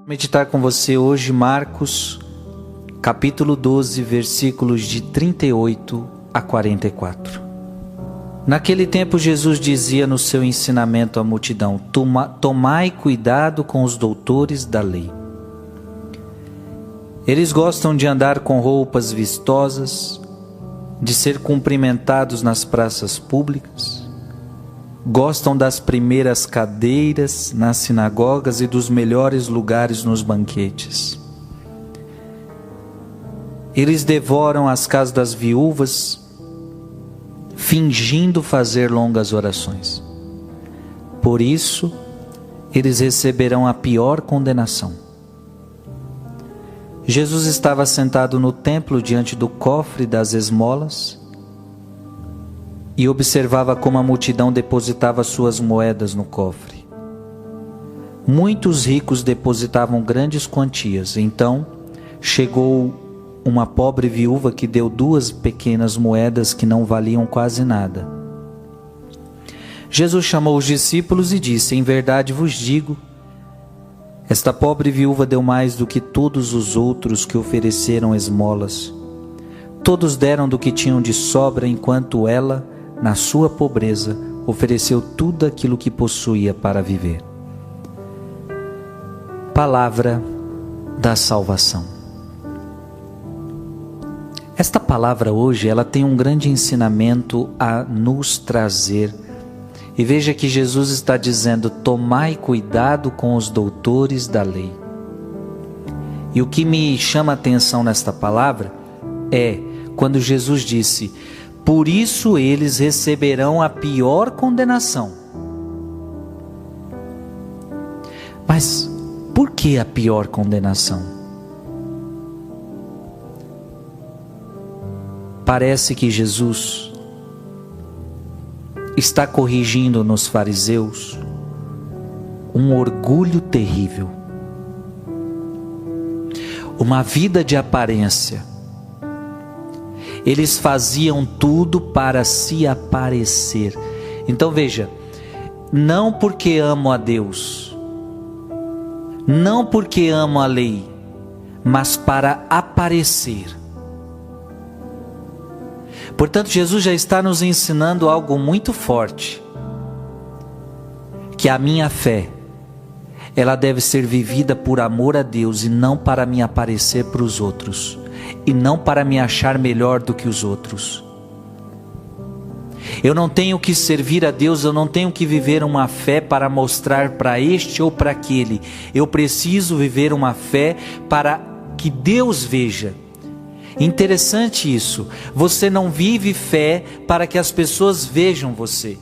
Meditar com você hoje Marcos, capítulo 12, versículos de 38 a 44. Naquele tempo Jesus dizia no seu ensinamento à multidão: tomai cuidado com os doutores da lei. Eles gostam de andar com roupas vistosas, de ser cumprimentados nas praças públicas, gostam das primeiras cadeiras nas sinagogas e dos melhores lugares nos banquetes. Eles devoram as casas das viúvas, fingindo fazer longas orações. Por isso, eles receberão a pior condenação. Jesus estava sentado no templo diante do cofre das esmolas e observava como a multidão depositava suas moedas no cofre. Muitos ricos depositavam grandes quantias. Então chegou uma pobre viúva que deu 2 pequenas moedas que não valiam quase nada. Jesus chamou os discípulos e disse: em verdade vos digo, esta pobre viúva deu mais do que todos os outros que ofereceram esmolas. Todos deram do que tinham de sobra, enquanto ela, na sua pobreza, ofereceu tudo aquilo que possuía para viver. Palavra da salvação. Esta palavra hoje, ela tem um grande ensinamento a nos trazer. E veja que Jesus está dizendo: tomai cuidado com os doutores da lei. E o que me chama a atenção nesta palavra é quando Jesus disse: por isso eles receberão a pior condenação. Mas por que a pior condenação? Parece que Jesus está corrigindo nos fariseus um orgulho terrível, uma vida de aparência. Eles faziam tudo para se aparecer. Então veja, não porque amo a Deus, não porque amo a lei, mas para aparecer. Portanto, Jesus já está nos ensinando algo muito forte, que a minha fé, ela deve ser vivida por amor a Deus e não para me aparecer para os outros, e não para me achar melhor do que os outros. Eu não tenho que servir a Deus, eu não tenho que viver uma fé para mostrar para este ou para aquele. Eu preciso viver uma fé para que Deus veja. Interessante isso. Você não vive fé para que as pessoas vejam você.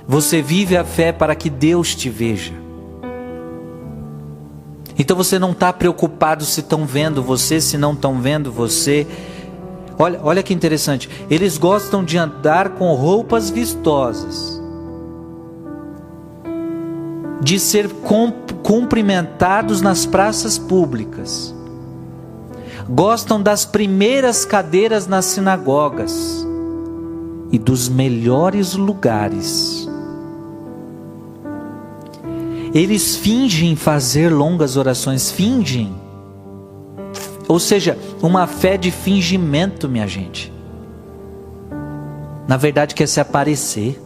Você vive a fé para que Deus te veja. Então você não está preocupado se estão vendo você, se não estão vendo você. Olha que interessante. Eles gostam de andar com roupas vistosas, de ser cumprimentados nas praças públicas. Gostam das primeiras cadeiras nas sinagogas e dos melhores lugares. Eles fingem fazer longas orações, fingem. Ou seja, uma fé de fingimento, minha gente. Na verdade, quer se aparecer.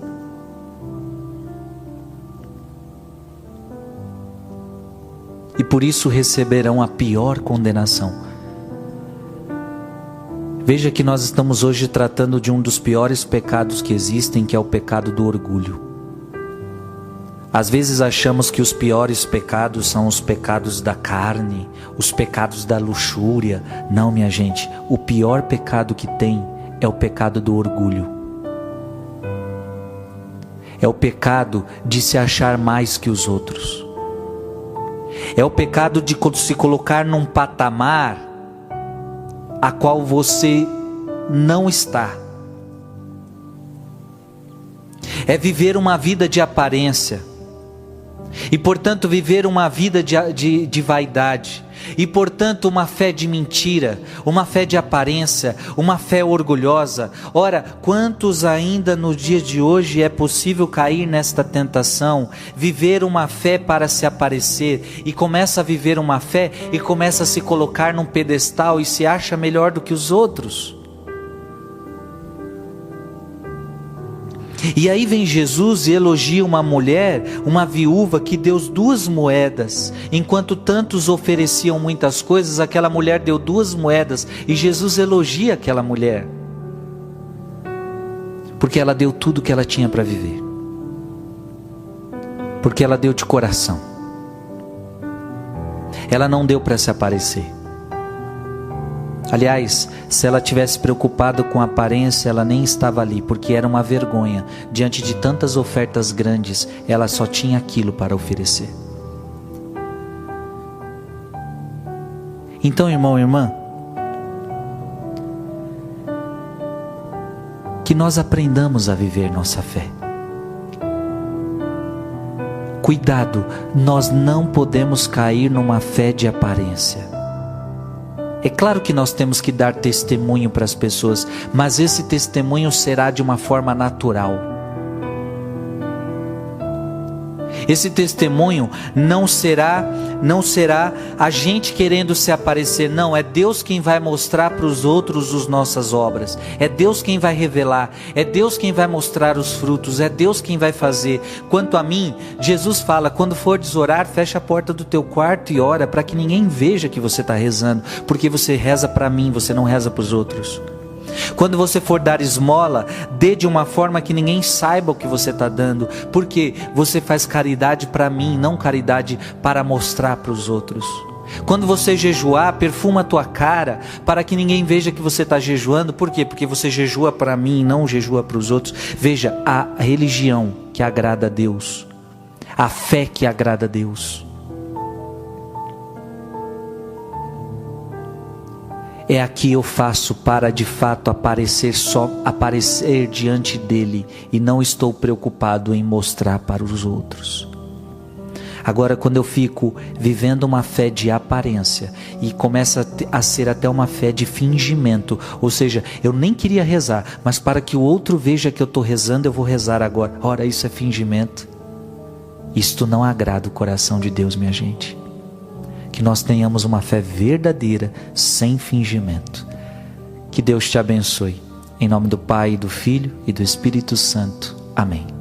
E por isso receberão a pior condenação. Veja que nós estamos hoje tratando de um dos piores pecados que existem, que é o pecado do orgulho. Às vezes achamos que os piores pecados são os pecados da carne, os pecados da luxúria. Não, minha gente, o pior pecado que tem é o pecado do orgulho. É o pecado de se achar mais que os outros. É o pecado de se colocar num patamar a qual você não está. É viver uma vida de aparência. e portanto viver uma vida de vaidade, e portanto uma fé de mentira, uma fé de aparência, uma fé orgulhosa. Ora, quantos ainda no dia de hoje é possível cair nesta tentação, viver uma fé para se aparecer, e começa a viver uma fé e começa a se colocar num pedestal e se acha melhor do que os outros? E aí vem Jesus e elogia uma mulher, uma viúva que deu 2 moedas. Enquanto tantos ofereciam muitas coisas, aquela mulher deu 2 moedas. E Jesus elogia aquela mulher, porque ela deu tudo o que ela tinha para viver, porque ela deu de coração. Ela não deu para se aparecer. Aliás, se ela tivesse preocupada com a aparência, ela nem estava ali, porque era uma vergonha. Diante de tantas ofertas grandes, ela só tinha aquilo para oferecer. Então, irmão e irmã, que nós aprendamos a viver nossa fé. Cuidado, nós não podemos cair numa fé de aparência. É claro que nós temos que dar testemunho para as pessoas, mas esse testemunho será de uma forma natural. Esse testemunho não será a gente querendo se aparecer, não. É Deus quem vai mostrar para os outros as nossas obras. É Deus quem vai revelar. É Deus quem vai mostrar os frutos. É Deus quem vai fazer. Quanto a mim, Jesus fala: quando fordes orar, fecha a porta do teu quarto e ora, para que ninguém veja que você está rezando, porque você reza para mim, você não reza para os outros. Quando você for dar esmola, dê de uma forma que ninguém saiba o que você está dando, porque você faz caridade para mim, não caridade para mostrar para os outros. Quando você jejuar, perfuma a tua cara, para que ninguém veja que você está jejuando. Por quê? Porque você jejua para mim, não jejua para os outros. Veja, a religião que agrada a Deus, a fé que agrada a Deus, é aqui eu faço para de fato aparecer diante dele, e não estou preocupado em mostrar para os outros. Agora, quando eu fico vivendo uma fé de aparência e começa a ser até uma fé de fingimento, ou seja, eu nem queria rezar, mas para que o outro veja que eu estou rezando, eu vou rezar agora. Ora, isso é fingimento. Isto não agrada o coração de Deus, minha gente. Que nós tenhamos uma fé verdadeira, sem fingimento. Que Deus te abençoe. Em nome do Pai, do Filho e do Espírito Santo. Amém.